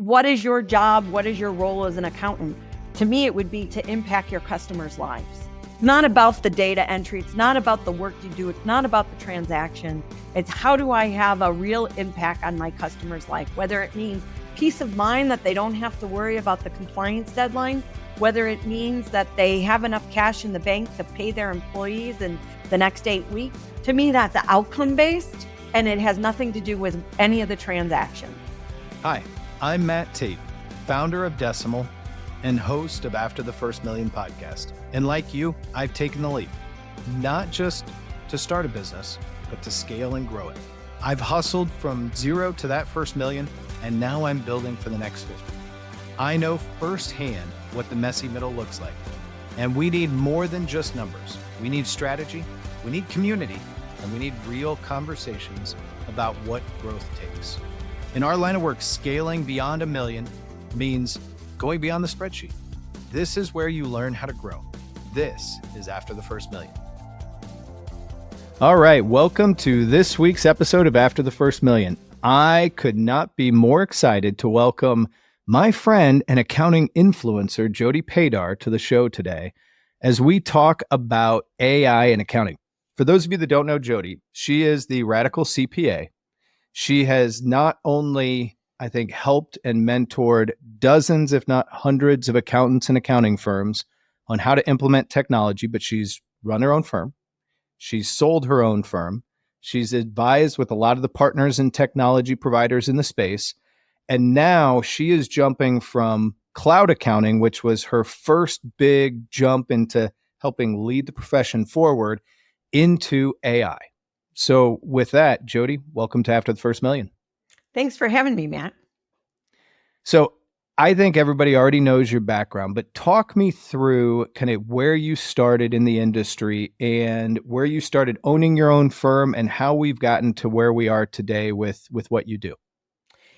what is your job? What is your role as an accountant? To me, it would be to impact your customers' lives. It's not about the data entry. It's not about the work you do. It's not about the transaction. It's how do I have a real impact on my customer's life, whether it means peace of mind that they don't have to worry about the compliance deadline, whether it means that they have enough cash in the bank to pay their employees in the next 8 weeks. To me, that's outcome-based, and it has nothing to do with any of the transactions. Hi, I'm Matt Tate, founder of Decimal and host of After the First Million podcast. And like you, I've taken the leap, not just to start a business, but to scale and grow it. I've hustled from zero to that first million, and now I'm building for the next 50. I know firsthand what the messy middle looks like. And we need more than just numbers. We need strategy, we need community, and we need real conversations about what growth takes. In our line of work, scaling beyond $1 million means going beyond the spreadsheet. This is where you learn how to grow. This is After the First Million. All right, welcome to this week's episode of After the First Million. I could not be more excited to welcome my friend and accounting influencer, Jody Padar, to the show today as we talk about AI and accounting. For those of you that don't know Jody, she is the Radical CPA. She has not only, I think, helped and mentored dozens, if not hundreds of accountants and accounting firms on how to implement technology, but she's run her own firm. She's sold her own firm. She's advised with a lot of the partners and technology providers in the space. And now she is jumping from cloud accounting, which was her first big jump into helping lead the profession forward, into AI. So with that, Jody, welcome to After the First Million. Thanks for having me, Matt. So I think everybody already knows your background, but talk me through kind of where you started in the industry and where you started owning your own firm and how we've gotten to where we are today with what you do.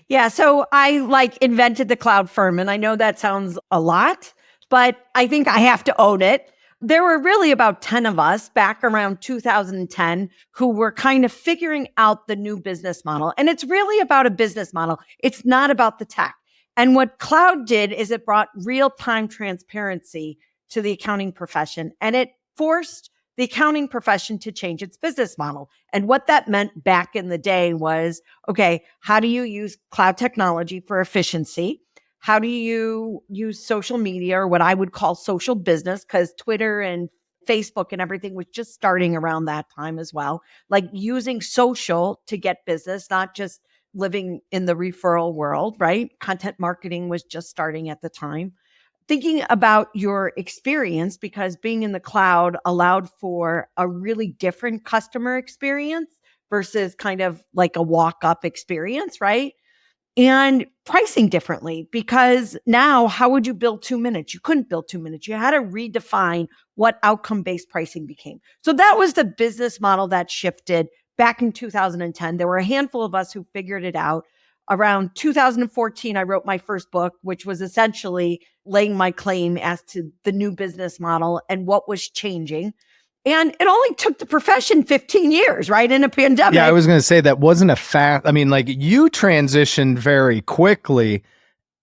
Yeah, so I invented the cloud firm, and I know that sounds a lot, but I think I have to own it. There were really about 10 of us back around 2010 who were kind of figuring out the new business model. And it's really about a business model. It's not about the tech. And what cloud did is it brought real-time transparency to the accounting profession, and it forced the accounting profession to change its business model. And what that meant back in the day was, okay, how do you use cloud technology for efficiency? How do you use social media, or what I would call social business, because Twitter and Facebook and everything was just starting around that time as well. Like using social to get business, not just living in the referral world, right? Content marketing was just starting at the time. Thinking about your experience, because being in the cloud allowed for a really different customer experience versus kind of like a walk-up experience, right? And pricing differently, because now how would you build 2 minutes? You couldn't build 2 minutes. You had to redefine what outcome-based pricing became. So that was the business model that shifted back in 2010. There were a handful of us who figured it out. Around 2014, I wrote my first book, which was essentially laying my claim as to the new business model and what was changing. And it only took the profession 15 years, right? In a pandemic. Yeah, I was going to say that wasn't a fact. I mean, like you transitioned very quickly.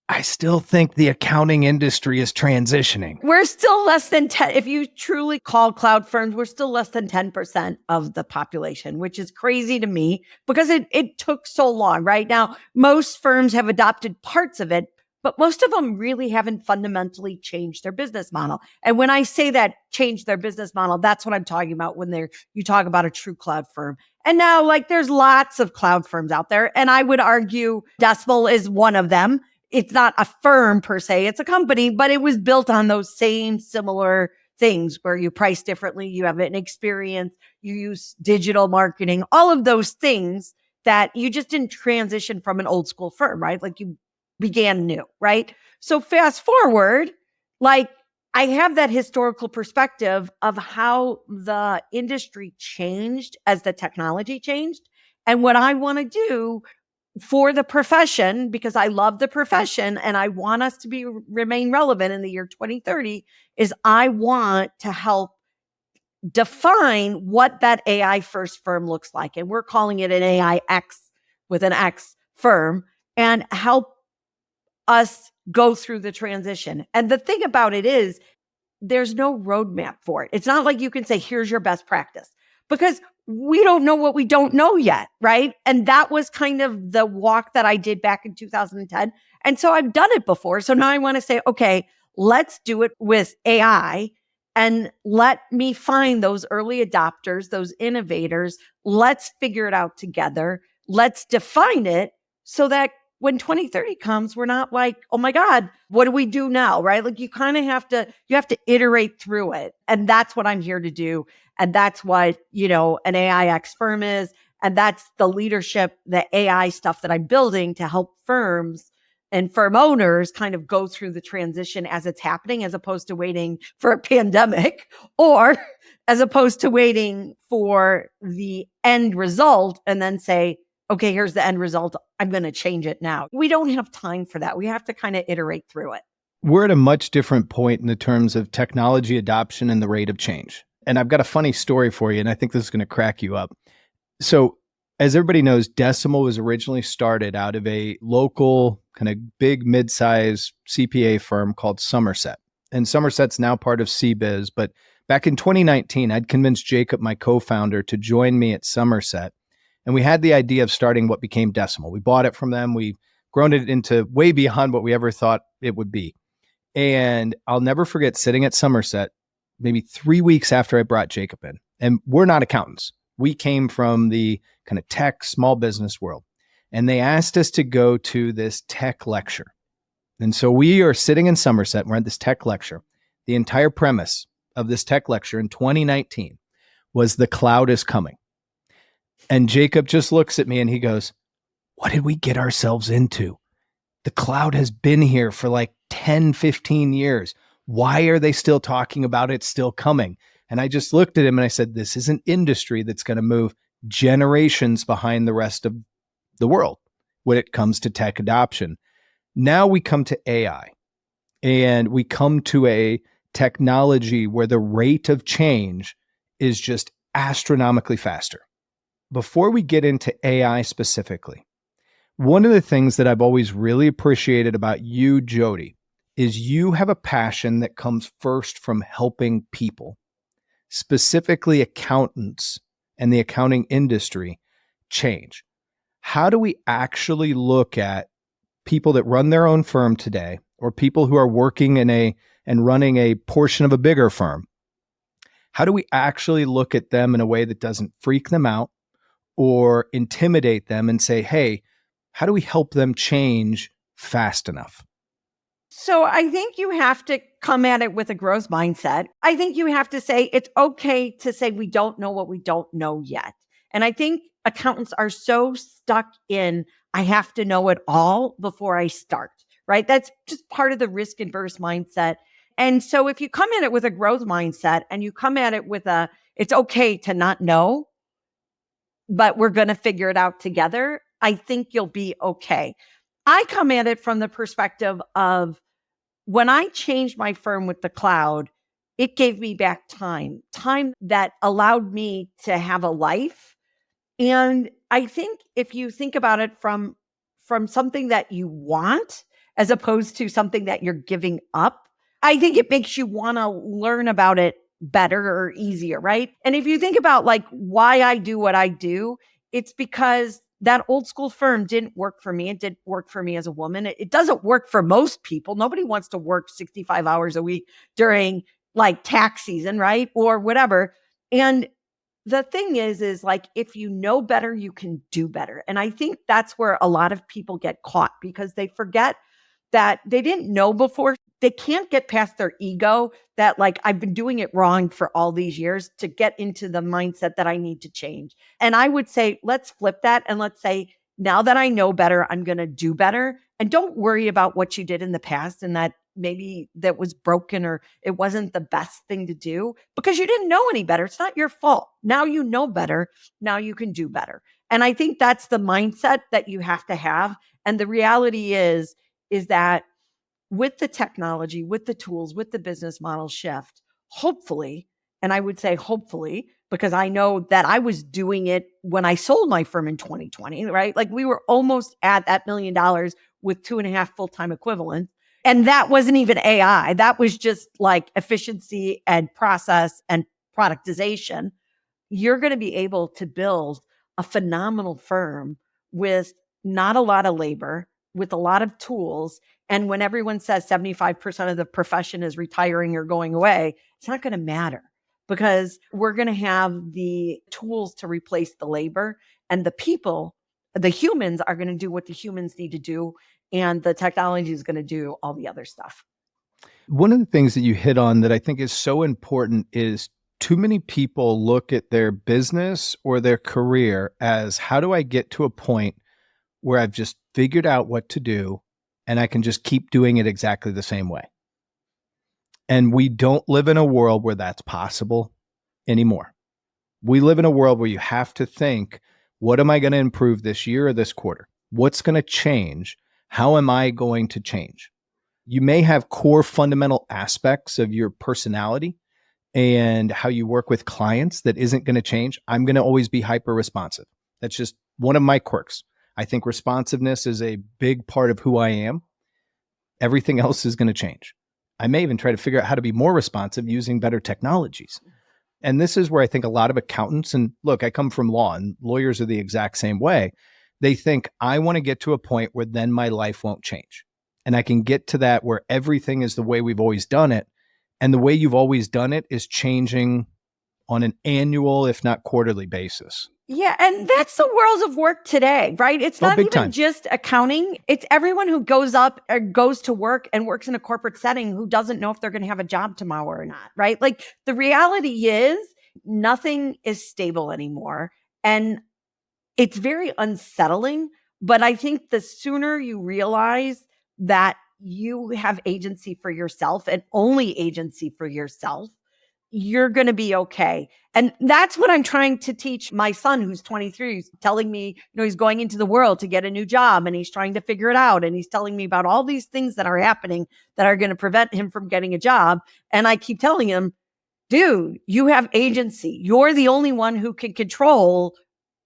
I still think the accounting industry is transitioning. We're still less than 10. If you truly call cloud firms, we're still less than 10% of the population, which is crazy to me because it took so long. Right now, most firms have adopted parts of it, but most of them really haven't fundamentally changed their business model. And when I say that change their business model, that's what I'm talking about when you talk about a true cloud firm. And now, there's lots of cloud firms out there, and I would argue Decimal is one of them. It's not a firm per se, it's a company, but it was built on those same similar things where you price differently, you have an experience, you use digital marketing, all of those things that you just didn't transition from an old school firm, right? Like you began new, right? So fast forward, I have that historical perspective of how the industry changed as the technology changed. And what I want to do for the profession, because I love the profession and I want us to remain relevant in the year 2030, is I want to help define what that AI first firm looks like. And we're calling it an AI X with an X firm, and help us go through the transition. And the thing about it is, there's no roadmap for it. It's not like you can say, here's your best practice, because we don't know what we don't know yet, right? And that was kind of the walk that I did back in 2010. And so I've done it before. So now I want to say, okay, let's do it with AI and let me find those early adopters, those innovators. Let's figure it out together. Let's define it so that when 2030 comes, we're not like, oh my God, what do we do now? Right? Like you have to iterate through it. And that's what I'm here to do. And that's what, an AIX firm is. And that's the leadership, the AI stuff that I'm building to help firms and firm owners kind of go through the transition as it's happening, as opposed to waiting for a pandemic, or as opposed to waiting for the end result and then say, okay, here's the end result. I'm going to change it now. We don't have time for that. We have to kind of iterate through it. We're at a much different point in the terms of technology adoption and the rate of change. And I've got a funny story for you, and I think this is going to crack you up. So as everybody knows, Decimal was originally started out of a local kind of big mid-size CPA firm called Somerset. And Somerset's now part of CBiz. But back in 2019, I'd convinced Jacob, my co-founder, to join me at Somerset. And we had the idea of starting what became Decimal. We bought it from them. We've grown it into way beyond what we ever thought it would be. And I'll never forget sitting at Somerset maybe 3 weeks after I brought Jacob in. And we're not accountants. We came from the kind of tech, small business world. And they asked us to go to this tech lecture. And so we are sitting in Somerset. We're at this tech lecture. The entire premise of this tech lecture in 2019 was the cloud is coming. And Jacob just looks at me and he goes, what did we get ourselves into? The cloud has been here for like 10, 15 years. Why are they still talking about it still coming? And I just looked at him and I said, this is an industry that's going to move generations behind the rest of the world when it comes to tech adoption. Now we come to AI and we come to a technology where the rate of change is just astronomically faster. Before we get into AI specifically, one of the things that I've always really appreciated about you, Jody, is you have a passion that comes first from helping people, specifically accountants and the accounting industry, change. How do we actually look at people that run their own firm today, or people who are working and running a portion of a bigger firm? How do we actually look at them in a way that doesn't freak them out or intimidate them and say, hey, how do we help them change fast enough? So I think you have to come at it with a growth mindset. I think you have to say it's okay to say we don't know what we don't know yet. And I think accountants are so stuck in, I have to know it all before I start, right? That's just part of the risk adverse mindset. And so if you come at it with a growth mindset and you come at it with it's okay to not know, but we're going to figure it out together, I think you'll be okay. I come at it from the perspective of, when I changed my firm with the cloud, it gave me back time that allowed me to have a life. And I think if you think about it from something that you want, as opposed to something that you're giving up, I think it makes you want to learn about it better or easier, right? And if you think about like why I do what I do, it's because that old school firm didn't work for me. It didn't work for me as a woman. It doesn't work for most people. Nobody wants to work 65 hours a week during like tax season, right? Or whatever. And the thing is like, if you know better, you can do better. And I think that's where a lot of people get caught, because they forget that they didn't know before. They can't get past their ego that like, I've been doing it wrong for all these years, to get into the mindset that I need to change. And I would say, let's flip that. And let's say, now that I know better, I'm going to do better. And don't worry about what you did in the past and that maybe that was broken or it wasn't the best thing to do, because you didn't know any better. It's not your fault. Now you know better. Now you can do better. And I think that's the mindset that you have to have. And the reality is that with the technology, with the tools, with the business model shift, hopefully And I would say, hopefully, because I know that I was doing it when I sold my firm in 2020, right? Like we were almost at that $1 million with 2.5 full-time equivalents. And that wasn't even AI. That was just like efficiency and process and productization. You're going to be able to build a phenomenal firm with not a lot of labor, with a lot of tools. And when everyone says 75% of the profession is retiring or going away, it's not going to matter because we're going to have the tools to replace the labor, and the people, the humans are going to do what the humans need to do. And the technology is going to do all the other stuff. One of the things that you hit on that I think is so important is too many people look at their business or their career as, how do I get to a point where I've just figured out what to do and I can just keep doing it exactly the same way? And we don't live in a world where that's possible anymore. We live in a world where you have to think, what am I going to improve this year or this quarter? What's going to change? How am I going to change? You may have core fundamental aspects of your personality and how you work with clients that isn't going to change. I'm going to always be hyper responsive. That's just one of my quirks. I think responsiveness is a big part of who I am. Everything else is going to change. I may even try to figure out how to be more responsive using better technologies. And this is where I think a lot of accountants, and look, I come from law and lawyers are the exact same way. They think, I want to get to a point where then my life won't change. And I can get to that where everything is the way we've always done it. And the way you've always done it is changing on an annual, if not quarterly basis. Yeah. And that's the world of work today, right? It's not even time. Just accounting. It's everyone who goes up or goes to work and works in a corporate setting who doesn't know if they're going to have a job tomorrow or not, right? Like the reality is nothing is stable anymore. And it's very unsettling. But I think the sooner you realize that you have agency for yourself and only agency for yourself, you're going to be okay. And that's what I'm trying to teach my son, who's 23. He's telling me, he's going into the world to get a new job and he's trying to figure it out. And he's telling me about all these things that are happening that are going to prevent him from getting a job. And I keep telling him, dude, you have agency. You're the only one who can control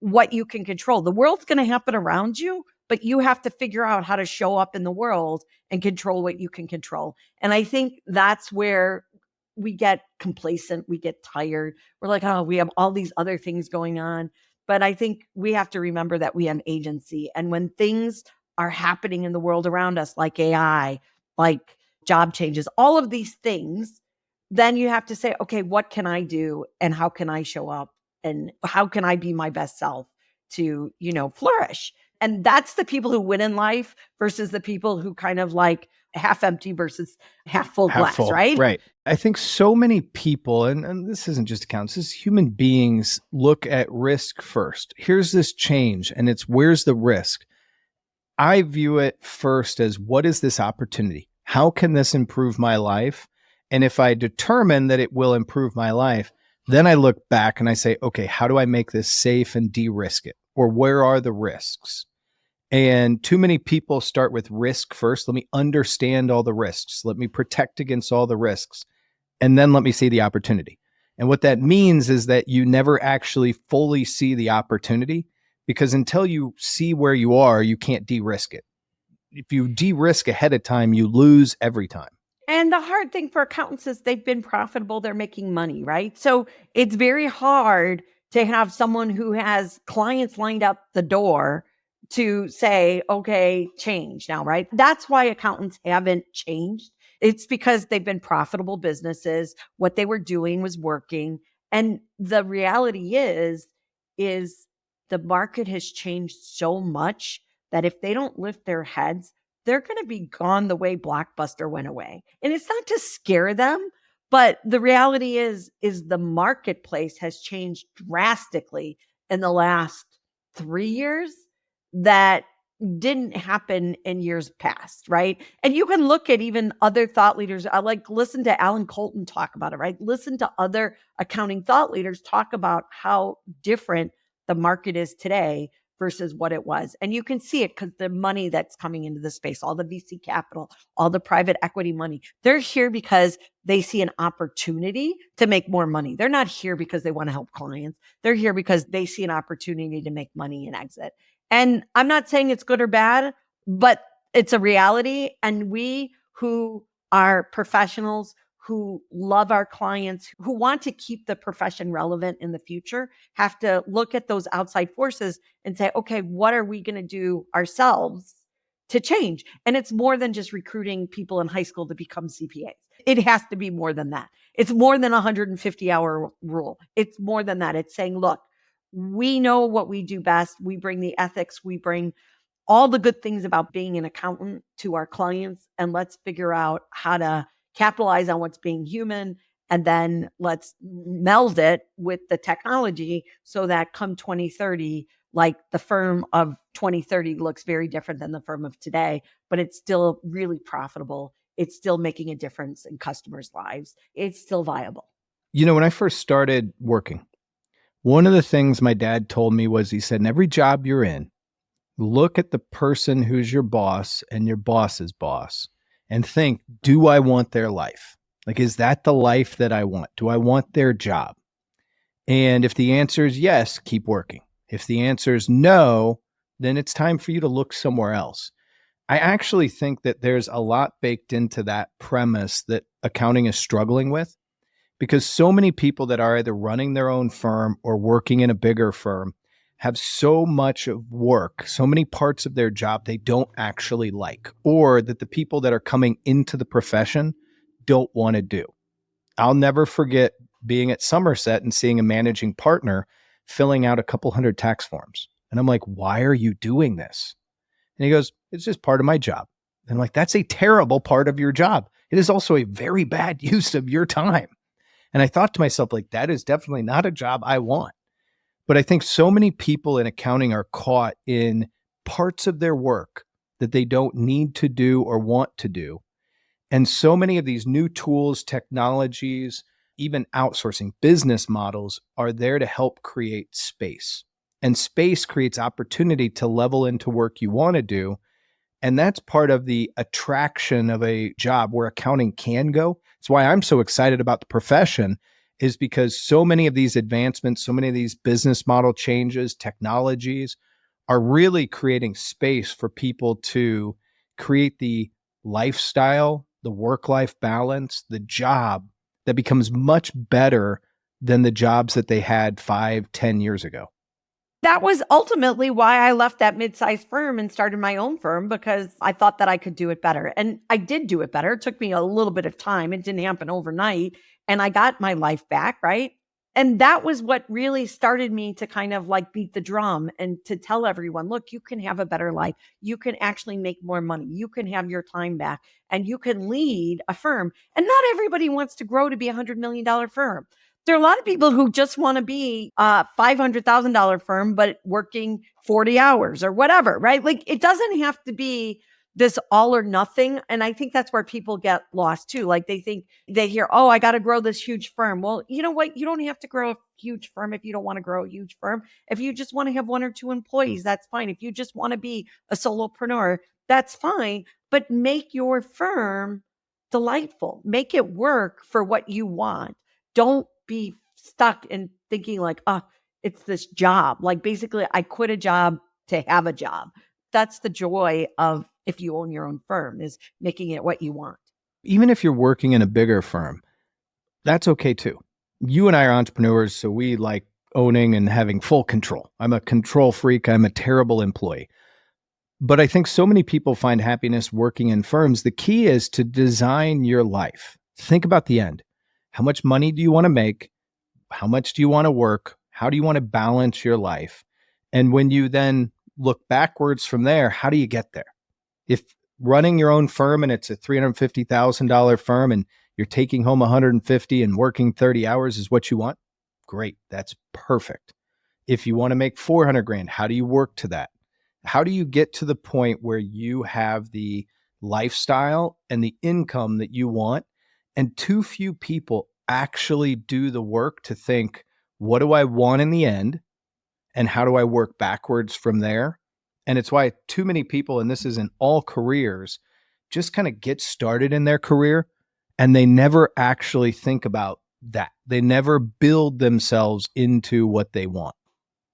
what you can control. The world's going to happen around you, but you have to figure out how to show up in the world and control what you can control. And I think that's where we get complacent, we get tired. We're like, oh, we have all these other things going on. But I think we have to remember that we have agency. And when things are happening in the world around us, like AI, like job changes, all of these things, then you have to say, okay, what can I do? And how can I show up? And how can I be my best self to, flourish? And that's the people who win in life versus the people who kind of like half empty versus half full glass, right? Right. I think so many people, and this isn't just accounts, this is human beings, look at risk first. Here's this change, and it's where's the risk? I view it first as, what is this opportunity? How can this improve my life? And if I determine that it will improve my life, then I look back and I say, okay, how do I make this safe and de-risk it? Or where are the risks? And too many people start with risk first. Let me understand all the risks. Let me protect against all the risks. And then let me see the opportunity. And what that means is that you never actually fully see the opportunity, because until you see where you are, you can't de-risk it. If you de-risk ahead of time, you lose every time. And the hard thing for accountants is they've been profitable. They're making money, right? So it's very hard to have someone who has clients lined up the door to say, okay, change now, right? That's why accountants haven't changed. It's because they've been profitable businesses. What they were doing was working. And the reality is the market has changed so much that if they don't lift their heads, they're going to be gone the way Blockbuster went away. And it's not to scare them, but the reality is the marketplace has changed drastically in the last 3 years that didn't happen in years past, right? And you can look at even other thought leaders. I like listen to Alan Colton talk about it, right? Listen to other accounting thought leaders talk about how different the market is today versus what it was. And you can see it because the money that's coming into the space, all the VC capital, all the private equity money, they're here because they see an opportunity to make more money. They're not here because they want to help clients. They're here because they see an opportunity to make money and exit. And I'm not saying it's good or bad, but it's a reality. And we who are professionals, who love our clients, who want to keep the profession relevant in the future, have to look at those outside forces and say, okay, what are we going to do ourselves to change? And it's more than just recruiting people in high school to become CPAs. It has to be more than that. It's more than a 150-hour rule. It's more than that. It's saying, look, we know what we do best. We bring the ethics. We bring all the good things about being an accountant to our clients, and let's figure out how to capitalize on what's being human, and then let's meld it with the technology so that come 2030, like the firm of 2030 looks very different than the firm of today, but it's still really profitable. It's still making a difference in customers' lives. It's still viable. When I first started working, one of the things my dad told me was, he said, in every job you're in, look at the person who's your boss and your boss's boss and think, do I want their life? Like, is that the life that I want? Do I want their job? And if the answer is yes, keep working. If the answer is no, then it's time for you to look somewhere else. I actually think that there's a lot baked into that premise that accounting is struggling with, because so many people that are either running their own firm or working in a bigger firm have so much of work, so many parts of their job they don't actually like, or that the people that are coming into the profession don't want to do. I'll never forget being at Somerset and seeing a managing partner filling out a couple hundred tax forms. And I'm like, why are you doing this? And he goes, it's just part of my job. And I'm like, that's a terrible part of your job. It is also a very bad use of your time. And I thought to myself, like, that is definitely not a job I want. But I think so many people in accounting are caught in parts of their work that they don't need to do or want to do. And so many of these new tools, technologies, even outsourcing business models are there to help create space. And space creates opportunity to level into work you want to do. And that's part of the attraction of a job where accounting can go. It's why I'm so excited about the profession, is because so many of these advancements, so many of these business model changes, technologies are really creating space for people to create the lifestyle, the work-life balance, the job that becomes much better than the jobs that they had 5, 10 years ago. That was ultimately why I left that mid-sized firm and started my own firm, because I thought that I could do it better. And I did do it better. It took me a little bit of time. It didn't happen overnight. And I got my life back, right? And that was what really started me to kind of like beat the drum and to tell everyone, look, you can have a better life. You can actually make more money. You can have your time back and you can lead a firm. And not everybody wants to grow to be $100 million firm. There are a lot of people who just want to be a $500,000 firm, but working 40 hours or whatever, right? Like, it doesn't have to be this all or nothing. And I think that's where people get lost too. Like, they think, they hear, oh, I got to grow this huge firm. Well, you know what? You don't have to grow a huge firm if you don't want to grow a huge firm. If you just want to have 1 or 2 employees, that's fine. If you just want to be a solopreneur, that's fine. But make your firm delightful. Make it work for what you want. Don't be stuck in thinking like, oh, it's this job. Like, basically, I quit a job to have a job. That's the joy of if you own your own firm, is making it what you want. Even if you're working in a bigger firm, that's okay too. You and I are entrepreneurs, so we like owning and having full control. I'm a control freak. I'm a terrible employee. But I think so many people find happiness working in firms. The key is to design your life. Think about the end. How much money do you want to make? How much do you want to work? How do you want to balance your life? And when you then look backwards from there, how do you get there? If running your own firm and it's a $350,000 firm and you're taking home 150 and working 30 hours is what you want, great. That's perfect. If you want to make 400 grand, how do you work to that? How do you get to the point where you have the lifestyle and the income that you want? And too few people actually do the work to think, what do I want in the end? and how do I work backwards from there? And it's why too many people, and this is in all careers, just kind of get started in their career and they never actually think about that. They never build themselves into what they want.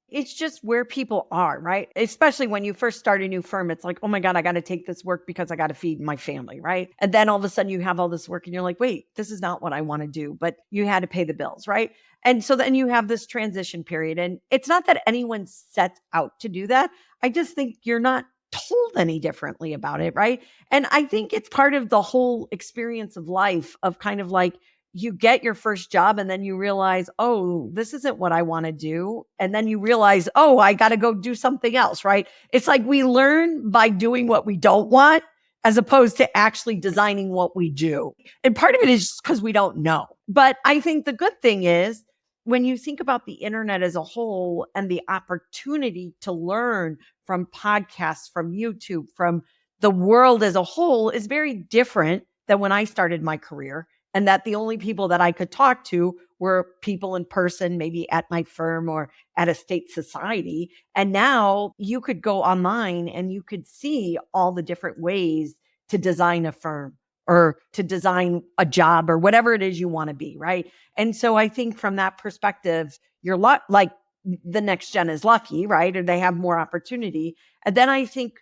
It's just where people are, right? Especially when you first start a new firm, it's like, oh my God, I got to take this work because I got to feed my family, right? And then all of a sudden you have all this work and you're like, wait, this is not what I want to do, but you had to pay the bills, right? And so then you have this transition period. And it's not that anyone sets out to do that. I just think you're not told any differently about it, right? And I think it's part of the whole experience of life of kind of like, you get your first job and then you realize, oh, this isn't what I want to do. And then you realize, oh, I got to go do something else, right? It's like we learn by doing what we don't want as opposed to actually designing what we do. And part of it is because we don't know. But I think the good thing is when you think about the internet as a whole and the opportunity to learn from podcasts, from YouTube, from the world as a whole is very different than when I started my career. And that the only people that I could talk to were people in person, maybe at my firm or at a state society. And now you could go online and you could see all the different ways to design a firm or to design a job or whatever it is you want to be, right? And so I think from that perspective, you're like the next gen is lucky, right? Or they have more opportunity. And then I think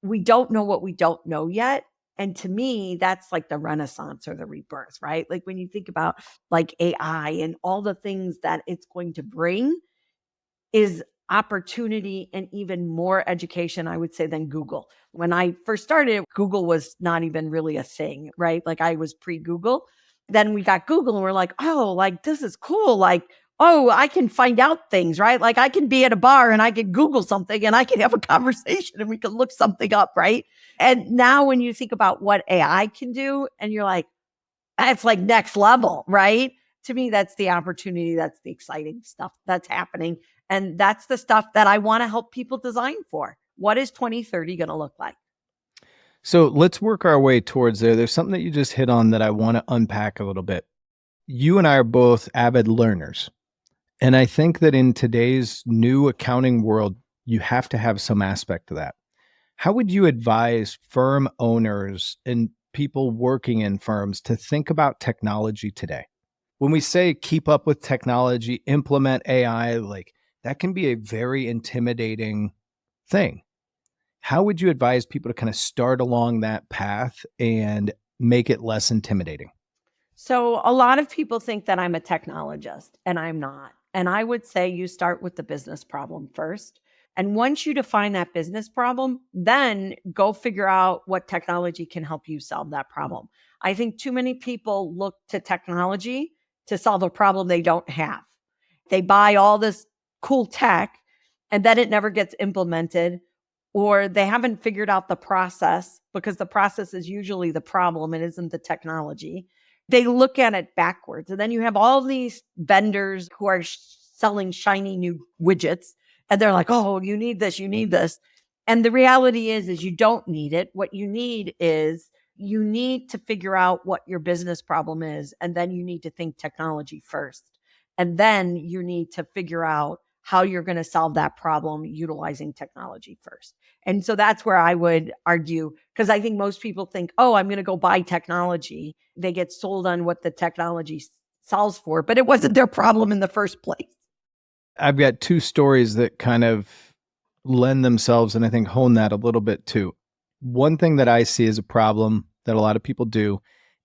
we don't know what we don't know yet. And to me, that's like the renaissance or the rebirth, right? Like when you think about like AI and all the things that it's going to bring is opportunity and even more education, I would say, than Google. When I first started, Google was not even really a thing, right? Like I was pre-Google. Then we got Google and we're like, oh, like this is cool. Like, oh, I can find out things, right? Like I can be at a bar and I can Google something and I can have a conversation and we can look something up, right? And now when you think about what AI can do and you're like, that's like next level, right? To me, that's the opportunity. That's the exciting stuff that's happening. And that's the stuff that I want to help people design for. What is 2030 going to look like? So let's work our way towards there. There's something that you just hit on that I want to unpack a little bit. You and I are both avid learners. And I think that in today's new accounting world, you have to have some aspect to that. How would you advise firm owners and people working in firms to think about technology today? When we say keep up with technology, implement AI, like that can be a very intimidating thing. How would you advise people to kind of start along that path and make it less intimidating? So a lot of people think that I'm a technologist and I'm not. And I would say you start with the business problem first. And once you define that business problem, then go figure out what technology can help you solve that problem. I think too many people look to technology to solve a problem they don't have. They buy all this cool tech and then it never gets implemented, or they haven't figured out the process because the process is usually the problem. It isn't the technology. They look at it backwards. And then you have all these vendors who are selling shiny new widgets. And they're like, oh, you need this, you need this. And the reality is you don't need it. What you need is you need to figure out what your business problem is. And then you need to think technology first. And then you need to figure out how you're going to solve that problem utilizing technology first. And so that's where I would argue, because I think most people think, oh, I'm going to go buy technology. They get sold on what the technology solves for, but it wasn't their problem in the first place. I've got two stories that kind of lend themselves and I think hone that a little bit too. One thing that I see as a problem that a lot of people do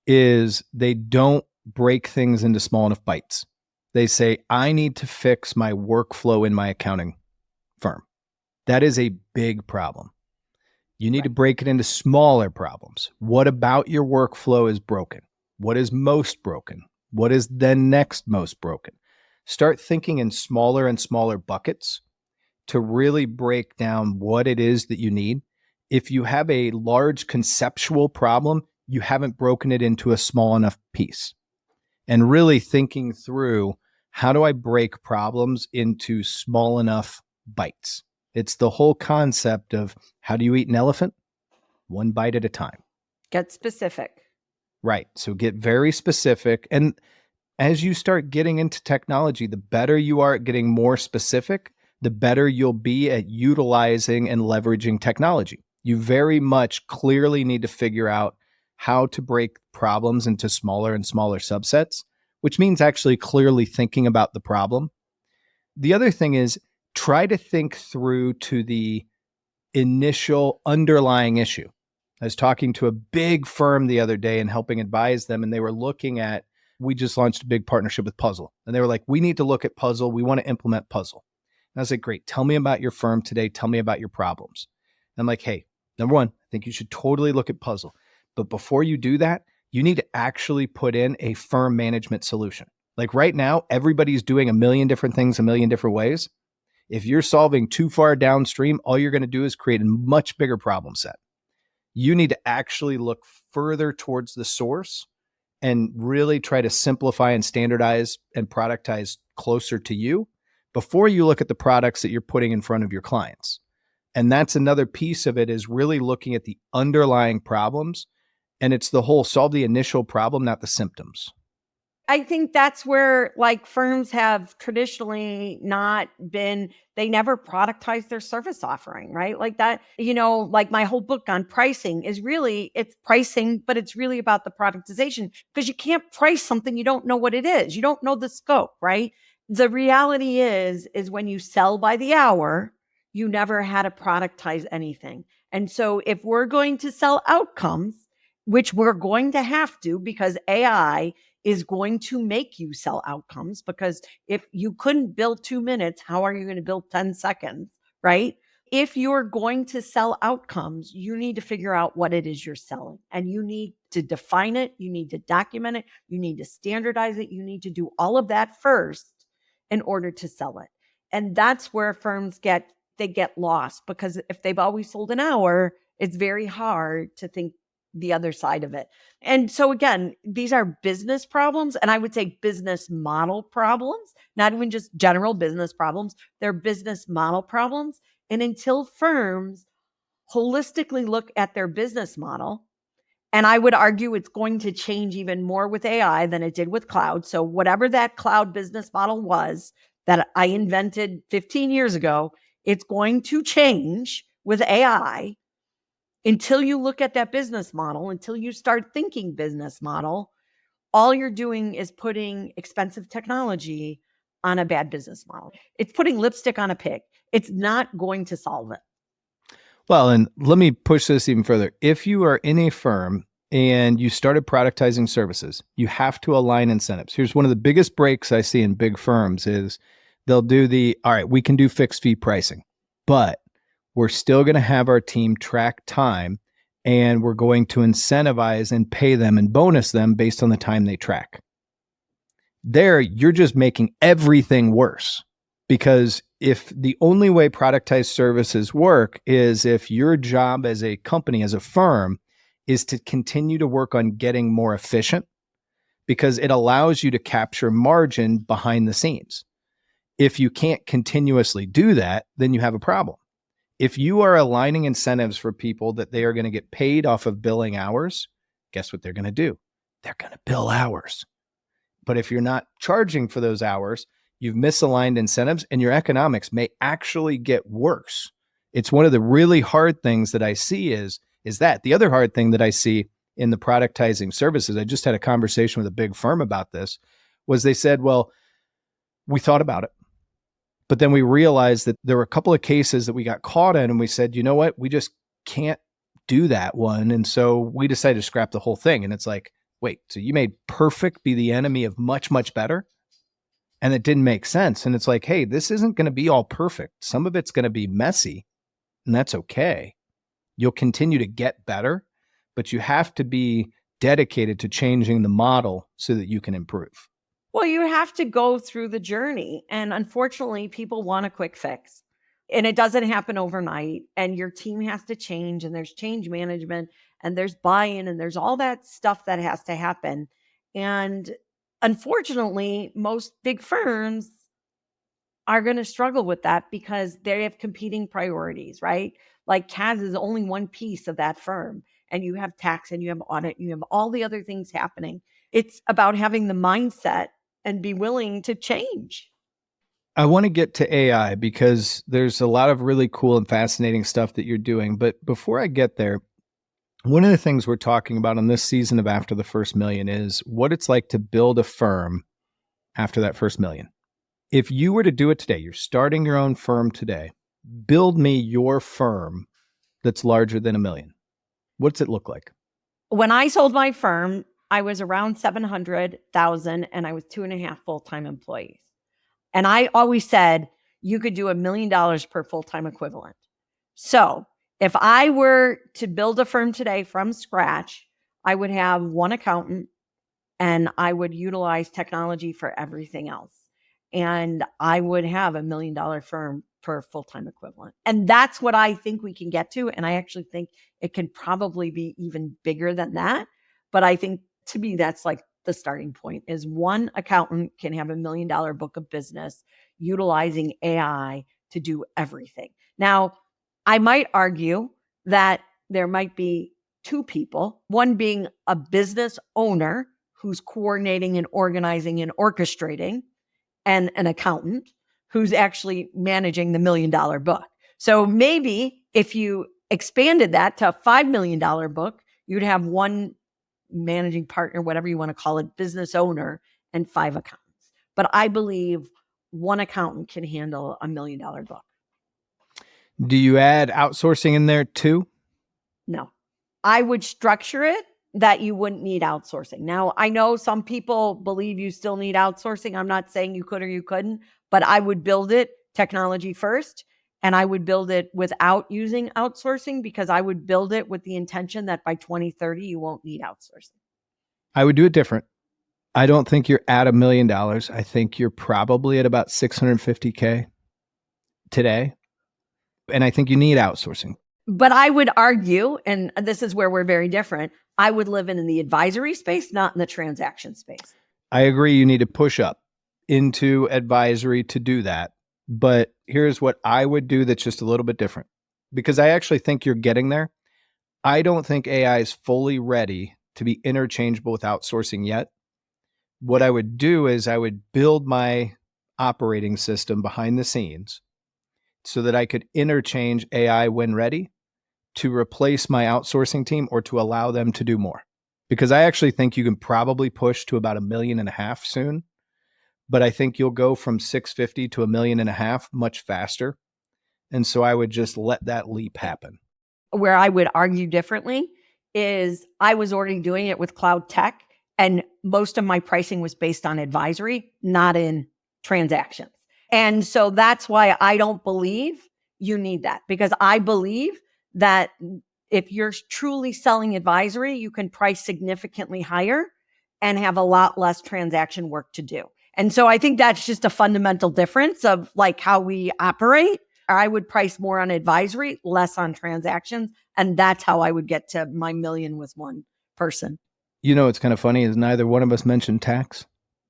is they don't break things into small enough bites. They say, I need to fix my workflow in my accounting firm. That is a big problem. You need to break it into smaller problems. What about your workflow is broken? What is most broken? What is then next most broken? Start thinking in smaller and smaller buckets to really break down what it is that you need. If you have a large conceptual problem, you haven't broken it into a small enough piece. And really thinking through, how do I break problems into small enough bites? It's the whole concept of how do you eat an elephant? One bite at a time. Get specific. Right. So get very specific. And as you start getting into technology, the better you are at getting more specific, the better you'll be at utilizing and leveraging technology. You very much clearly need to figure out how to break problems into smaller and smaller subsets, which means actually clearly thinking about the problem. The other thing is try to think through to the initial underlying issue. I was talking to a big firm the other day and helping advise them, and they were looking at, we just launched a big partnership with Puzzle. And they were like, we need to look at Puzzle. We want to implement Puzzle. And I was like, great. Tell me about your firm today. Tell me about your problems. And I'm like, hey, number one, I think you should totally look at Puzzle. But before you do that, you need to actually put in a firm management solution. Like right now, everybody's doing a million different things, a million different ways. If you're solving too far downstream, all you're going to do is create a much bigger problem set. You need to actually look further towards the source and really try to simplify and standardize and productize closer to you before you look at the products that you're putting in front of your clients. And that's another piece of it, is really looking at the underlying problems. And it's the whole solve the initial problem, not the symptoms. I think that's where like firms have traditionally not been, they never productize their service offering, right? Like that, like my whole book on pricing is really, it's pricing, but it's really about the productization, because you can't price something you don't know what it is. You don't know the scope, right? The reality is when you sell by the hour, you never had to productize anything. And so if we're going to sell outcomes, which we're going to have to, because AI is going to make you sell outcomes, because if you couldn't build 2 minutes, how are you going to build 10 seconds, right? If you're going to sell outcomes, you need to figure out what it is you're selling, and you need to define it. You need to document it. You need to standardize it. You need to do all of that first in order to sell it. And that's where firms get lost, because if they've always sold an hour, it's very hard to think the other side of it. And so again, these are business problems, and I would say business model problems, not even just general business problems. They're business model problems. And until firms holistically look at their business model, and I would argue it's going to change even more with AI than it did with cloud. So whatever that cloud business model was that I invented 15 years ago, it's going to change with AI. Until you look at that business model, until you start thinking business model, all you're doing is putting expensive technology on a bad business model. It's putting lipstick on a pig. It's not going to solve it. Well, and let me push this even further. If you are in a firm and you started productizing services, you have to align incentives. Here's one of the biggest breaks I see in big firms is they'll do all right, we can do fixed fee pricing, but we're still going to have our team track time, and we're going to incentivize and pay them and bonus them based on the time they track. There, you're just making everything worse, because if the only way productized services work is if your job as a company, as a firm, is to continue to work on getting more efficient, because it allows you to capture margin behind the scenes. If you can't continuously do that, then you have a problem. If you are aligning incentives for people that they are going to get paid off of billing hours, guess what they're going to do? They're going to bill hours. But if you're not charging for those hours, you've misaligned incentives, and your economics may actually get worse. It's one of the really hard things that I see is that. The other hard thing that I see in the productizing services, I just had a conversation with a big firm about this, was they said, well, we thought about it, but then we realized that there were a couple of cases that we got caught in, and we said, you know what, we just can't do that one. And so we decided to scrap the whole thing. And it's like, wait, so you made perfect be the enemy of much, much better? And it didn't make sense. And it's like, hey, this isn't going to be all perfect. Some of it's going to be messy, and that's okay. You'll continue to get better, but you have to be dedicated to changing the model so that you can improve. Well, you have to go through the journey. And unfortunately, people want a quick fix. And it doesn't happen overnight. And your team has to change, and there's change management, and there's buy-in, and there's all that stuff that has to happen. And unfortunately, most big firms are going to struggle with that because they have competing priorities, right? Like CAS is only one piece of that firm. And you have tax, and you have audit, and you have all the other things happening. It's about having the mindset and be willing to change. I want to get to AI because there's a lot of really cool and fascinating stuff that you're doing. But before I get there, one of the things we're talking about on this season of After the First Million is what it's like to build a firm after that first million. If you were to do it today, you're starting your own firm today, build me your firm that's larger than $1 million. What's it look like? When I sold my firm, I was around 700,000 and I was 2.5 full-time employees. And I always said you could do $1 million per full-time equivalent. So if I were to build a firm today from scratch, I would have one accountant and I would utilize technology for everything else. And I would have $1 million firm per full-time equivalent. And that's what I think we can get to. And I actually think it can probably be even bigger than that. But I think to me, that's like the starting point is one accountant can have $1 million book of business utilizing AI to do everything. Now, I might argue that there might be two people, one being a business owner who's coordinating and organizing and orchestrating, and an accountant who's actually managing the $1 million book. So maybe if you expanded that to a $5 million book, you'd have one managing partner, whatever you want to call it, business owner, and 5 accountants. But I believe one accountant can handle $1 million book. Do you add outsourcing in there too? No, I would structure it that you wouldn't need outsourcing. Now, I know some people believe you still need outsourcing. I'm not saying you could or you couldn't, but I would build it technology first, and I would build it without using outsourcing because I would build it with the intention that by 2030, you won't need outsourcing. I would do it different. I don't think you're at $1 million. I think you're probably at about 650K today. And I think you need outsourcing. But I would argue, and this is where we're very different, I would live in the advisory space, not in the transaction space. I agree. You need to push up into advisory to do that. But here's what I would do that's just a little bit different, because I actually think you're getting there. I don't think AI is fully ready to be interchangeable with outsourcing yet. What I would do is I would build my operating system behind the scenes so that I could interchange AI when ready to replace my outsourcing team or to allow them to do more. Because I actually think you can probably push to about 1.5 million soon, but I think you'll go from 650 to 1.5 million much faster. And so I would just let that leap happen. Where I would argue differently is I was already doing it with cloud tech, and most of my pricing was based on advisory, not in transactions. And so that's why I don't believe you need that, because I believe that if you're truly selling advisory, you can price significantly higher and have a lot less transaction work to do. And so I think that's just a fundamental difference of like how we operate. I would price more on advisory, less on transactions. And that's how I would get to my million with one person. You know, it's kind of funny is neither one of us mentioned tax.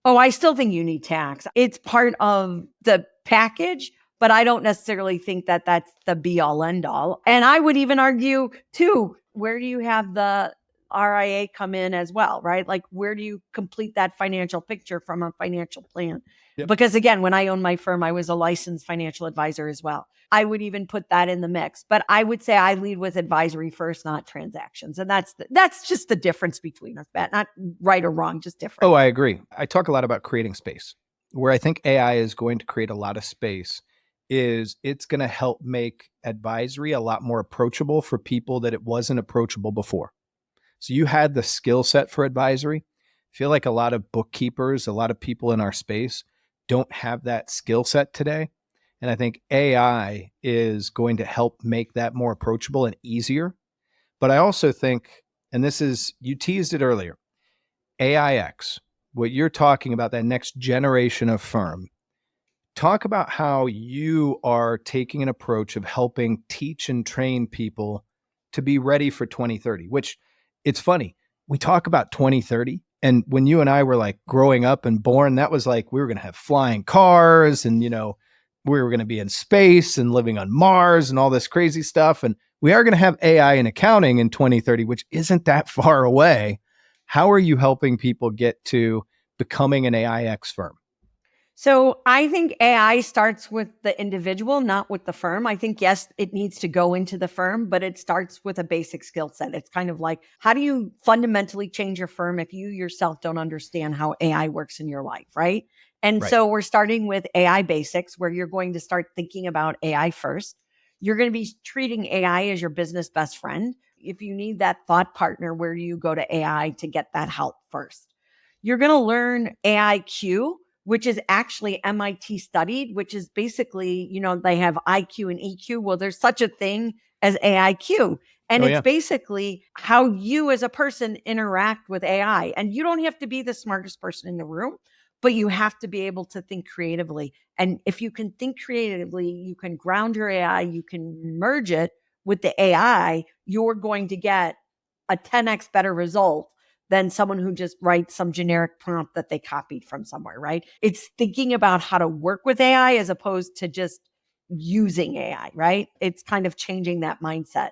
Oh, I still think you need tax. It's part of the package, but I don't necessarily think that that's the be all end all. And I would even argue too, where do you have the RIA come in as well, right? Like where do you complete that financial picture from a financial plan? Yep. Because again, when I owned my firm, I was a licensed financial advisor as well. I would even put that in the mix, but I would say I lead with advisory first, not transactions. And that's just the difference between us, Matt, not right or wrong, just different. Oh, I agree. I talk a lot about creating space. Where I think AI is going to create a lot of space is it's going to help make advisory a lot more approachable for people that it wasn't approachable before. So you had the skill set for advisory. I feel like a lot of bookkeepers, a lot of people in our space don't have that skill set today. And I think AI is going to help make that more approachable and easier. But I also think, and this is, you teased it earlier, AIX, what you're talking about, that next generation of firm. Talk about how you are taking an approach of helping teach and train people to be ready for 2030, which it's funny. We talk about 2030. And when you and I were like growing up and born, that was like, we were going to have flying cars and, you know, we were going to be in space and living on Mars and all this crazy stuff. And we are going to have AI in accounting in 2030, which isn't that far away. How are you helping people get to becoming an AIX firm? So I think AI starts with the individual, not with the firm. I think, yes, it needs to go into the firm, but it starts with a basic skill set. It's kind of like, how do you fundamentally change your firm if you yourself don't understand how AI works in your life, right? And Right. so we're starting with AI basics, where you're going to start thinking about AI first. You're going to be treating AI as your business best friend. If you need that thought partner, where you go to AI to get that help first. You're going to learn AIQ, which is actually MIT studied, which is basically, they have IQ and EQ. Well, there's such a thing as AIQ. And Oh, it's yeah. basically how you as a person interact with AI. And you don't have to be the smartest person in the room, but you have to be able to think creatively. And if you can think creatively, you can ground your AI, you can merge it with the AI, you're going to get a 10x better result than someone who just writes some generic prompt that they copied from somewhere, right? It's thinking about how to work with AI as opposed to just using AI, right? It's kind of changing that mindset.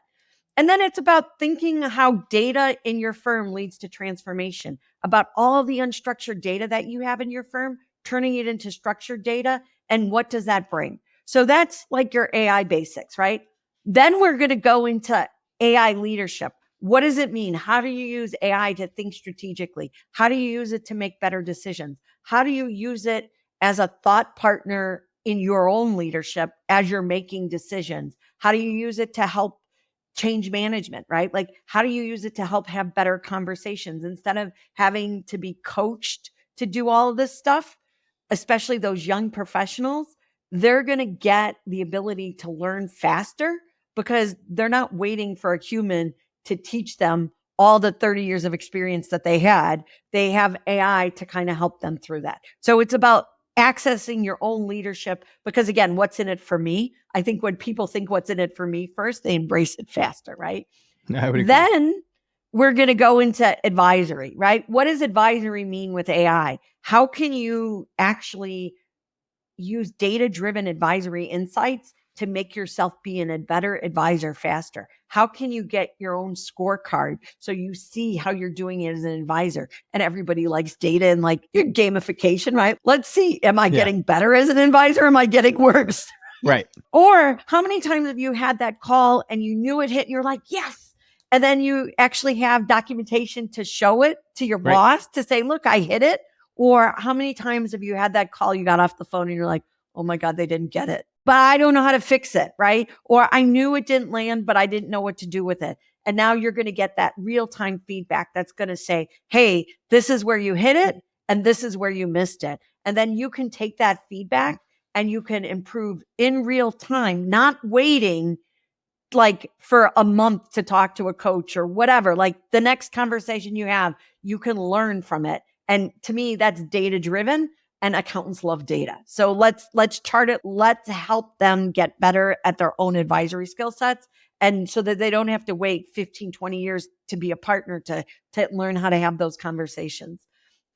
And then it's about thinking how data in your firm leads to transformation, about all the unstructured data that you have in your firm, turning it into structured data. And what does that bring? So that's like your AI basics, right? Then we're going to go into AI leadership. What does it mean? How do you use AI to think strategically? How do you use it to make better decisions? How do you use it as a thought partner in your own leadership as you're making decisions? How do you use it to help change management, right? Like, how do you use it to help have better conversations instead of having to be coached to do all of this stuff? Especially those young professionals, they're going to get the ability to learn faster because they're not waiting for a human to teach them all the 30 years of experience that they had. They have AI to kind of help them through that. So it's about accessing your own leadership because, again, what's in it for me? I think when people think what's in it for me first, they embrace it faster, right? I would agree. Then we're going to go into advisory, right? What does advisory mean with AI? How can you actually use data-driven advisory insights to make yourself be a better advisor faster? How can you get your own scorecard so you see how you're doing it as an advisor? And everybody likes data and like your gamification, right? Let's see, am I getting better as an advisor? Am I getting worse? Right. Or how many times have you had that call and you knew it hit and you're like, yes. And then you actually have documentation to show it to your boss to say, look, I hit it. Or how many times have you had that call, you got off the phone and you're like, oh my God, they didn't get it, but I don't know how to fix it, right? Or I knew it didn't land, but I didn't know what to do with it. And now you're going to get that real-time feedback that's going to say, hey, this is where you hit it and this is where you missed it. And then you can take that feedback and you can improve in real time, not waiting like for a month to talk to a coach or whatever. Like the next conversation you have, you can learn from it. And to me, that's data driven, and accountants love data. So let's chart it. Let's help them get better at their own advisory skill sets. And so that they don't have to wait 15, 20 years to be a partner to learn how to have those conversations.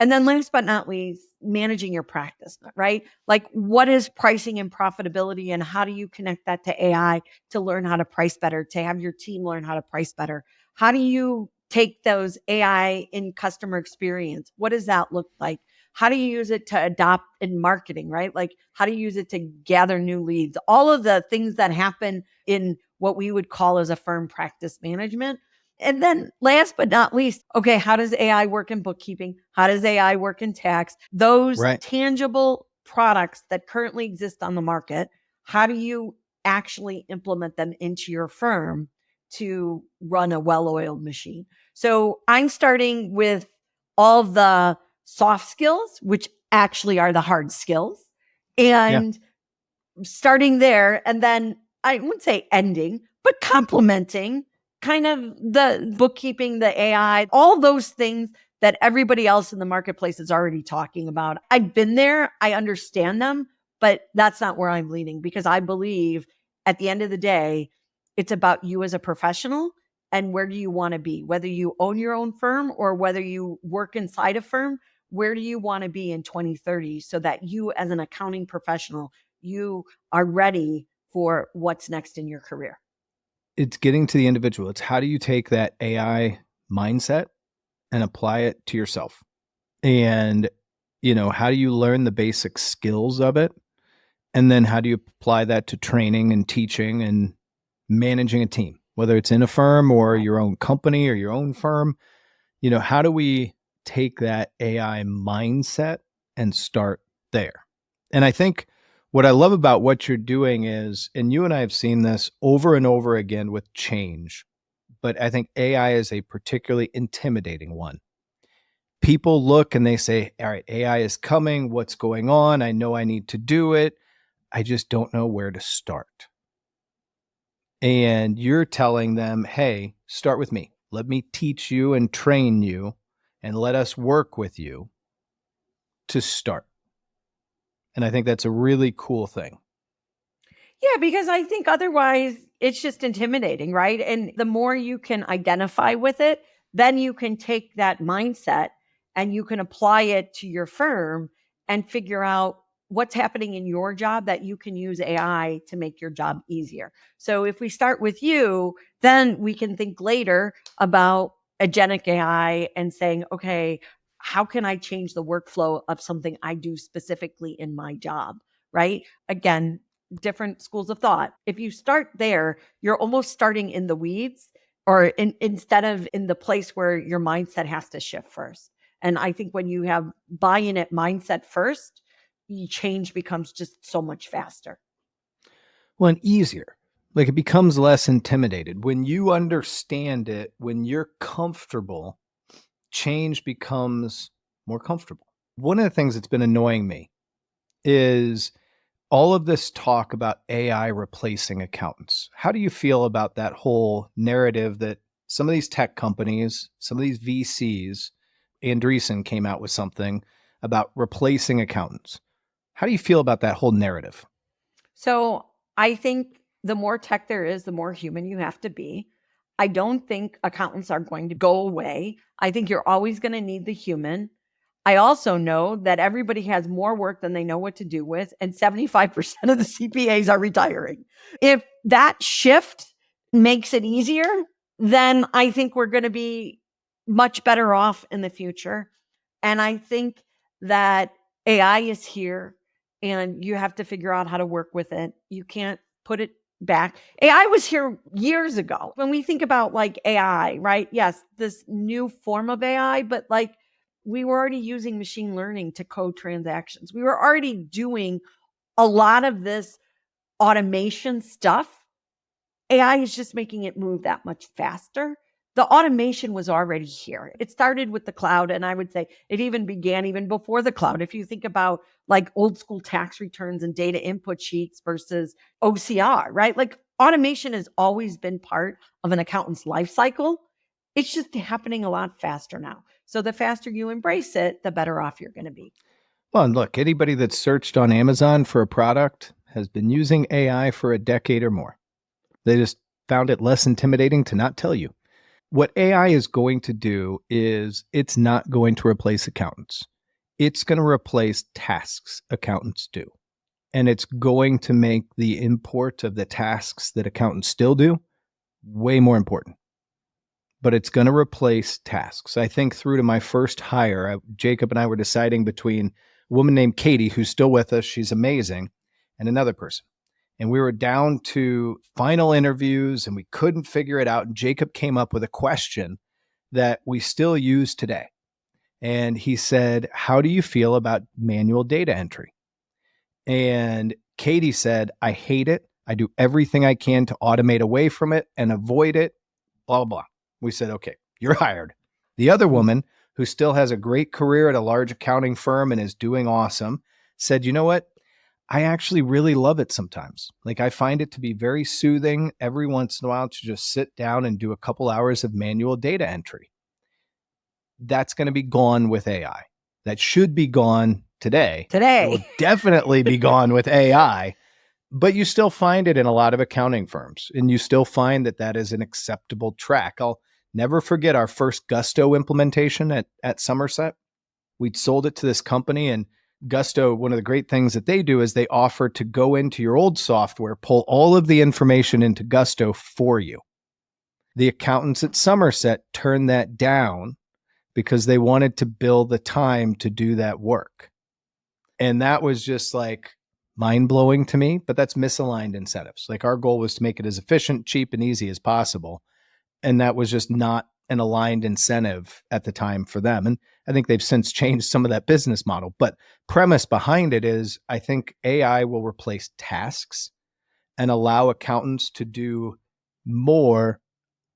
And then last but not least, managing your practice, right? Like what is pricing and profitability and how do you connect that to AI to learn how to price better, to have your team learn how to price better? How do you take those AI in customer experience? What does that look like? How do you use it to adopt in marketing, right? Like how do you use it to gather new leads? All of the things that happen in what we would call as a firm practice management. And then last but not least, okay, how does AI work in bookkeeping? How does AI work in tax? Those tangible products that currently exist on the market, how do you actually implement them into your firm to run a well-oiled machine? So I'm starting with all the soft skills, which actually are the hard skills, and starting there. And then I wouldn't say ending, but complementing kind of the bookkeeping, the AI, all those things that everybody else in the marketplace is already talking about. I've been there. I understand them, but that's not where I'm leaning because I believe at the end of the day, it's about you as a professional and where do you want to be, whether you own your own firm or whether you work inside a firm, where do you want to be in 2030 so that you as an accounting professional, you are ready for what's next in your career. It's getting to the individual. It's how do you take that AI mindset and apply it to yourself? And How do you learn the basic skills of it? And then how do you apply that to training and teaching and managing a team, whether it's in a firm or your own company or your own firm? How do we take that AI mindset and start there? And I think what I love about what you're doing is, and you and I have seen this over and over again with change, but I think AI is a particularly intimidating one. People look and they say, all right, AI is coming. What's going on? I know I need to do it. I just don't know where to start. And you're telling them, hey, start with me. Let me teach you and train you and let us work with you to start. And I think that's a really cool thing. Yeah, because I think otherwise it's just intimidating, right? And the more you can identify with it, then you can take that mindset and you can apply it to your firm and figure out what's happening in your job that you can use AI to make your job easier. So if we start with you, then we can think later about agentic AI and saying, okay, how can I change the workflow of something I do specifically in my job, right? Again, different schools of thought. If you start there, you're almost starting in the weeds or instead of in the place where your mindset has to shift first. And I think when you have buy-in at mindset first, change becomes just so much faster. Well, and easier. Like it becomes less intimidated. When you understand it, when you're comfortable, change becomes more comfortable. One of the things that's been annoying me is all of this talk about AI replacing accountants. How do you feel about that whole narrative that some of these tech companies, some of these VCs, Andreessen came out with something about replacing accountants? How do you feel about that whole narrative? So I think the more tech there is, the more human you have to be. I don't think accountants are going to go away. I think you're always going to need the human. I also know that everybody has more work than they know what to do with, and 75% of the CPAs are retiring. If that shift makes it easier, then I think we're going to be much better off in the future. And I think that AI is here and you have to figure out how to work with it. You can't put it back. AI was here years ago. When we think about like AI, right? Yes, this new form of AI, but like we were already using machine learning to code transactions. We were already doing a lot of this automation stuff. AI is just making it move that much faster. The automation was already here. It started with the cloud, and I would say it even began even before the cloud. If you think about like old school tax returns and data input sheets versus OCR, right? Like automation has always been part of an accountant's life cycle. It's just happening a lot faster now. So the faster you embrace it, the better off you're going to be. Well, and look, anybody that's searched on Amazon for a product has been using AI for a decade or more. They just found it less intimidating to not tell you. What AI is going to do is it's not going to replace accountants. It's going to replace tasks accountants do. And it's going to make the import of the tasks that accountants still do way more important. But it's going to replace tasks. I think through to my first hire, Jacob and I were deciding between a woman named Katie, who's still with us, she's amazing, and another person. And we were down to final interviews and we couldn't figure it out. And Jacob came up with a question that we still use today. And he said, how do you feel about manual data entry? And Katie said, I hate it. I do everything I can to automate away from it and avoid it, blah, blah. We said, okay, you're hired. The other woman, who still has a great career at a large accounting firm and is doing awesome, said, you know what? I actually really love it sometimes. Like I find it to be very soothing every once in a while to just sit down and do a couple hours of manual data entry. That's going to be gone with AI. That should be gone today. It will definitely be gone with AI, but you still find it in a lot of accounting firms and you still find that that is an acceptable track. I'll never forget our first Gusto implementation at Somerset. We'd sold it to this company, and Gusto, one of the great things that they do is they offer to go into your old software, pull all of the information into Gusto for you. The accountants at Somerset turned that down because they wanted to build the time to do that work. And that was just like mind blowing to me, but that's misaligned incentives. Like our goal was to make it as efficient, cheap, and easy as possible. And that was just not an aligned incentive at the time for them. And I think they've since changed some of that business model. But premise behind it is I think AI will replace tasks and allow accountants to do more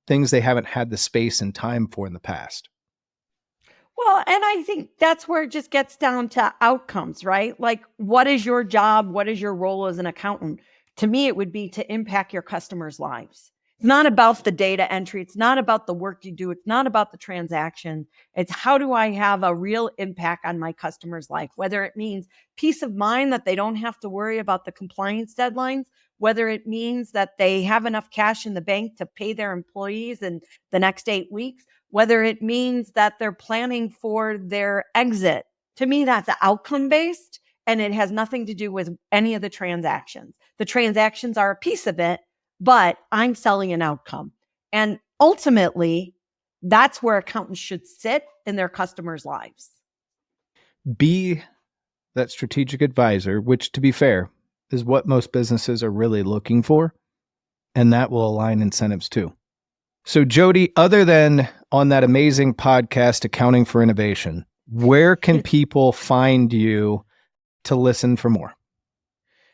things they haven't had the space and time for in the past. Well, and I think that's where it just gets down to outcomes, right? Like, what is your job? What is your role as an accountant? To me, it would be to impact your customers' lives. It's not about the data entry. It's not about the work you do. It's not about the transaction. It's how do I have a real impact on my customer's life, whether it means peace of mind that they don't have to worry about the compliance deadlines, whether it means that they have enough cash in the bank to pay their employees in the next 8 weeks, whether it means that they're planning for their exit. To me, that's outcome based, and it has nothing to do with any of the transactions. The transactions are a piece of it, but I'm selling an outcome. And ultimately, that's where accountants should sit in their customers' lives. Be that strategic advisor, which, to be fair, is what most businesses are really looking for. And that will align incentives too. So, Jody, other than on that amazing podcast, Accounting for Innovation, where can people find you to listen for more?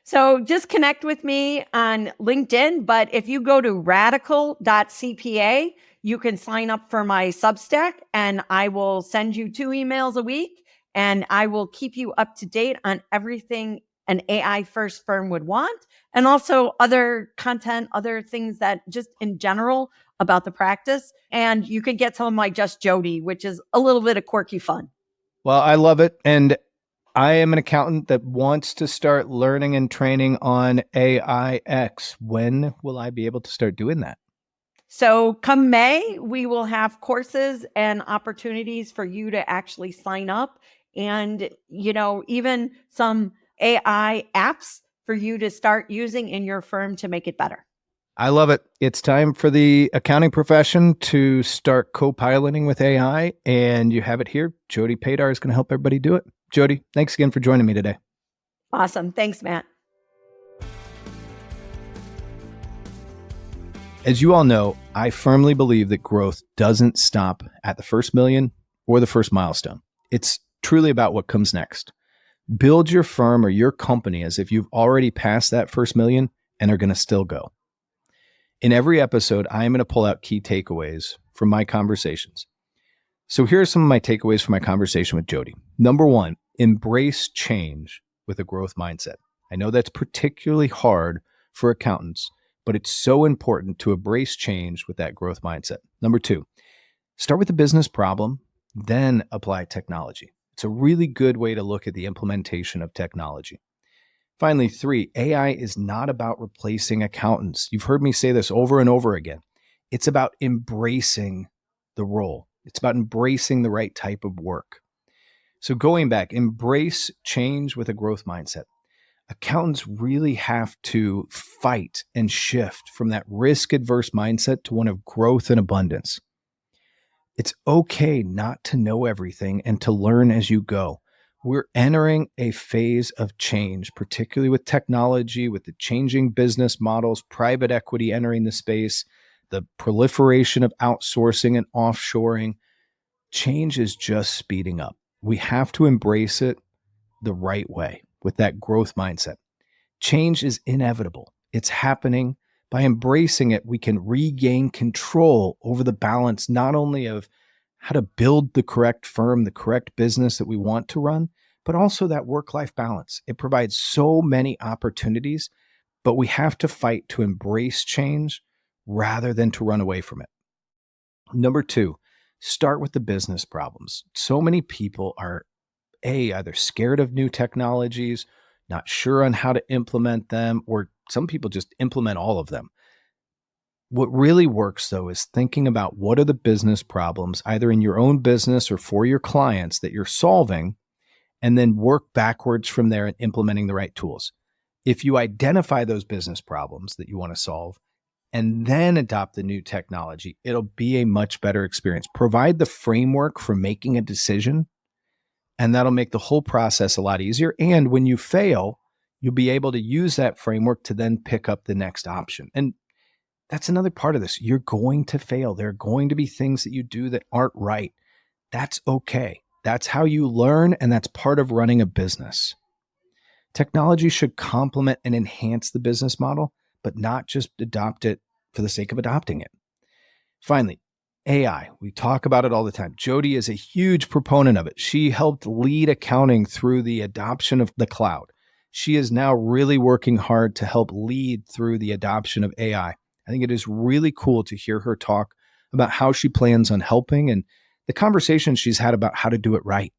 So just connect with me on LinkedIn. But if you go to radical.cpa, you can sign up for my Substack, and I will send you 2 emails a week, and I will keep you up to date on everything an AI first firm would want, and also other content, other things that just in general about the practice. And you can get some of my Just Jody, which is a little bit of quirky fun. Well, I love it. And I am an accountant that wants to start learning and training on AIX. When will I be able to start doing that? So come May, we will have courses and opportunities for you to actually sign up, and, even some AI apps for you to start using in your firm to make it better. I love it. It's time for the accounting profession to start co-piloting with AI, and you have it here. Jody Padar is going to help everybody do it. Jody, thanks again for joining me today. Awesome. Thanks, Matt. As you all know, I firmly believe that growth doesn't stop at the first million or the first milestone. It's truly about what comes next. Build your firm or your company as if you've already passed that first million and are going to still go. In every episode, I am going to pull out key takeaways from my conversations. So here are some of my takeaways from my conversation with Jody. Number 1, embrace change with a growth mindset. I know that's particularly hard for accountants, but it's so important to embrace change with that growth mindset. Number 2, start with the business problem, then apply technology. It's a really good way to look at the implementation of technology. Finally, 3, AI is not about replacing accountants. You've heard me say this over and over again. It's about embracing the role. It's about embracing the right type of work. So going back, embrace change with a growth mindset. Accountants really have to fight and shift from that risk-adverse mindset to one of growth and abundance. It's okay not to know everything and to learn as you go. We're entering a phase of change, particularly with technology, with the changing business models, private equity entering the space, the proliferation of outsourcing and offshoring. Change is just speeding up. We have to embrace it the right way with that growth mindset. Change is inevitable. It's happening. By embracing it, we can regain control over the balance, not only of how to build the correct firm, the correct business that we want to run, but also that work-life balance. It provides so many opportunities, but we have to fight to embrace change rather than to run away from it. Number 2, start with the business problems. So many people are either scared of new technologies, not sure on how to implement them, or some people just implement all of them. What really works, though, is thinking about what are the business problems, either in your own business or for your clients, that you're solving, and then work backwards from there and implementing the right tools. If you identify those business problems that you want to solve and then adopt the new technology, it'll be a much better experience. Provide the framework for making a decision, and that'll make the whole process a lot easier. And when you fail, you'll be able to use that framework to then pick up the next option. And that's another part of this. You're going to fail. There are going to be things that you do that aren't right. That's okay. That's how you learn, and that's part of running a business. Technology should complement and enhance the business model, but not just adopt it for the sake of adopting it. Finally, AI. We talk about it all the time. Jody is a huge proponent of it. She helped lead accounting through the adoption of the cloud. She is now really working hard to help lead through the adoption of AI. I think it is really cool to hear her talk about how she plans on helping and the conversations she's had about how to do it right.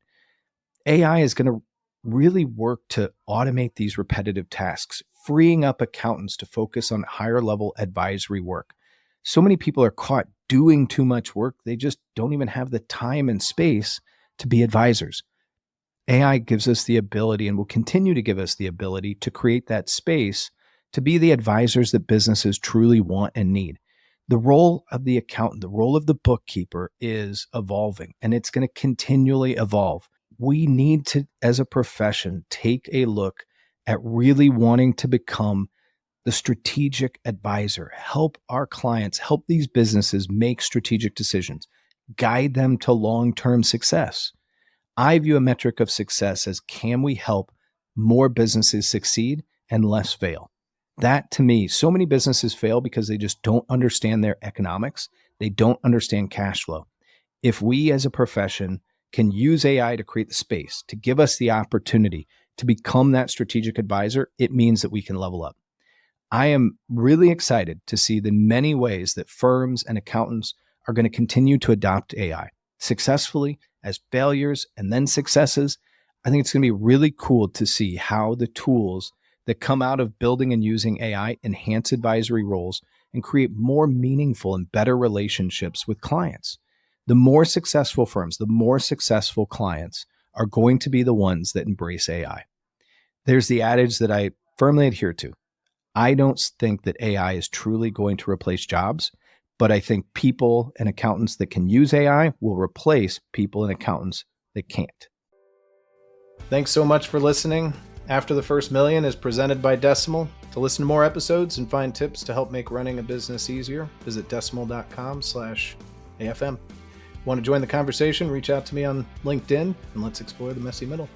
AI is going to really work to automate these repetitive tasks, freeing up accountants to focus on higher level advisory work. So many people are caught doing too much work. They just don't even have the time and space to be advisors. AI gives us the ability and will continue to give us the ability to create that space to be the advisors that businesses truly want and need. The role of the accountant, the role of the bookkeeper is evolving, and it's going to continually evolve. We need to, as a profession, take a look at really wanting to become the strategic advisor, help our clients, help these businesses make strategic decisions, guide them to long-term success. I view a metric of success as, can we help more businesses succeed and less fail? That, to me, so many businesses fail because they just don't understand their economics. They don't understand cash flow. If we as a profession can use AI to create the space, to give us the opportunity to become that strategic advisor, it means that we can level up. I am really excited to see the many ways that firms and accountants are going to continue to adopt AI successfully, as failures and then successes. I think it's going to be really cool to see how the tools that come out of building and using AI enhance advisory roles and create more meaningful and better relationships with clients. The more successful firms, the more successful clients are going to be the ones that embrace AI. There's the adage that I firmly adhere to. I don't think that AI is truly going to replace jobs, but I think people and accountants that can use AI will replace people and accountants that can't. Thanks so much for listening. After the First Million is presented by Decimal. To listen to more episodes and find tips to help make running a business easier, visit decimal.com/AFM. Want to join the conversation? Reach out to me on LinkedIn and let's explore the messy middle.